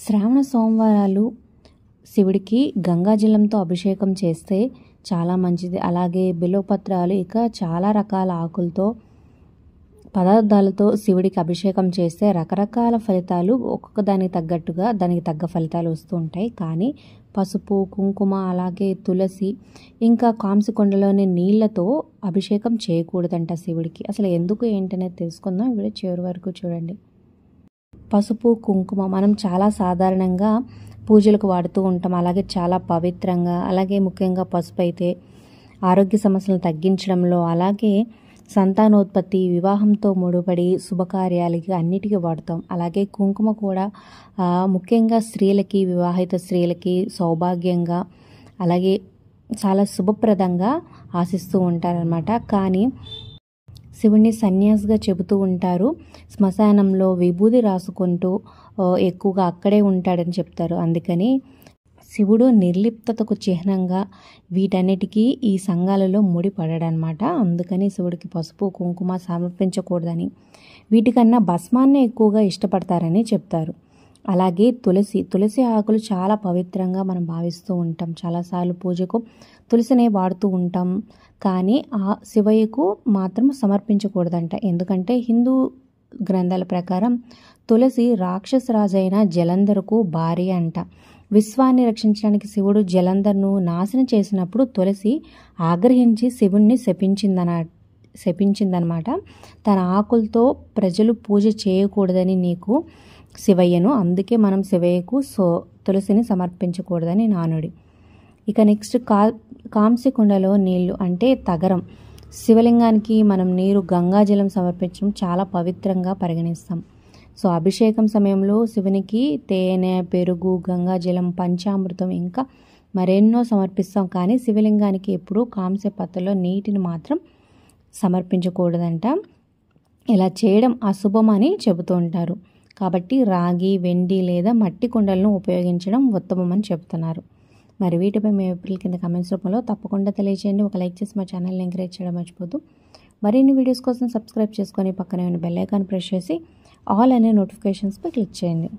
శ్రావణ సోమవారాలు శివుడికి గంగాజలంతో అభిషేకం చేస్తే చాలా మంచిది. అలాగే బిల్వపత్రాలు ఇక చాలా రకాల ఆకులతో పదార్థాలతో శివుడికి అభిషేకం చేస్తే రకరకాల ఫలితాలు ఒక్కొక్క దానికి తగ్గట్టుగా దానికి తగ్గ ఫలితాలు వస్తూ ఉంటాయి. కానీ పసుపు, కుంకుమ, అలాగే తులసి ఇంకా కాంసికొండలోని నీళ్లతో అభిషేకం చేయకూడదంట శివుడికి. అసలు ఎందుకు ఏంటనేది తెలుసుకుందాం. వీడియో చివరి వరకు చూడండి. పసుపు, కుంకుమ మనం చాలా సాధారణంగా పూజలకు వాడుతూ ఉంటాం. అలాగే చాలా పవిత్రంగా, అలాగే ముఖ్యంగా పసుపు అయితే ఆరోగ్య సమస్యలను తగ్గించడంలో, అలాగే సంతానోత్పత్తి, వివాహంతో ముడిపడి శుభకార్యాలకి అన్నిటికీ వాడతాం. అలాగే కుంకుమ కూడా ముఖ్యంగా స్త్రీలకి, వివాహిత స్త్రీలకి సౌభాగ్యంగా అలాగే చాలా శుభప్రదంగా ఆశిస్తూ ఉంటారనమాట. కానీ శివుణ్ణి సన్యాసిగా చెబుతూ ఉంటారు. శ్మశానంలో విభూది రాసుకుంటూ ఎక్కువగా అక్కడే ఉంటాడని చెప్తారు. అందుకని శివుడు నిర్లిప్తతకు చిహ్నంగా వీటన్నిటికీ ఈ సంఘాలలో ముడిపడనమాట. అందుకని శివుడికి పసుపు, కుంకుమ సమర్పించకూడదని, వీటికన్నా భస్మాన్నే ఎక్కువగా ఇష్టపడతారని చెప్తారు. అలాగే తులసి ఆకులు చాలా పవిత్రంగా మనం భావిస్తూ ఉంటాం. చాలాసార్లు పూజకు తులసినే వాడుతూ ఉంటాం. కానీ ఆ శివయ్యకు మాత్రం సమర్పించకూడదంట. ఎందుకంటే హిందూ గ్రంథాల ప్రకారం తులసి రాక్షసరాజైన జలంధర్కు భార్య అంట. విశ్వాన్ని రక్షించడానికి శివుడు జలంధర్ను నాశనం చేసినప్పుడు తులసి ఆగ్రహించి శివుణ్ణి శపించిందనమాట. తన ఆకులతో ప్రజలు పూజ చేయకూడదని నీకు శివయ్యను, అందుకే మనం శివయ్యకు తులసిని సమర్పించకూడదని నానుడి. ఇక నెక్స్ట్ కాంసికొండలో నీళ్లు అంటే తగరం. శివలింగానికి మనం నీరు గంగాజలం సమర్పించడం చాలా పవిత్రంగా పరిగణిస్తాం. సో అభిషేకం సమయంలో శివునికి తేనె, పెరుగు, గంగాజలం, పంచామృతం ఇంకా మరెన్నో సమర్పిస్తాం. కానీ శివలింగానికి ఎప్పుడూ కాంస్య పాత్రలో నీటిని మాత్రం సమర్పించకూడదంట. ఇలా చేయడం అశుభం అని చెబుతూ ఉంటారు. కాబట్టి రాగి, వెండి లేదా మట్టి కుండలను ఉపయోగించడం ఉత్తమమని చెబుతున్నారు. మరి వీటిపై మీ అభిప్రాయాలు కింద కామెంట్స్ రూపంలో తప్పకుండా తెలియజేయండి. ఒక లైక్ చేసి మా ఛానల్ని ఎంకరేజ్ చేయడం మర్చిపోద్దు. మరిన్ని వీడియోస్ కోసం సబ్స్క్రైబ్ చేసుకొని పక్కనే ఉన్న బెల్ ఐకాన్ ప్రెస్ చేసి ఆల్ అనే నోటిఫికేషన్స్పై క్లిక్ చేయండి.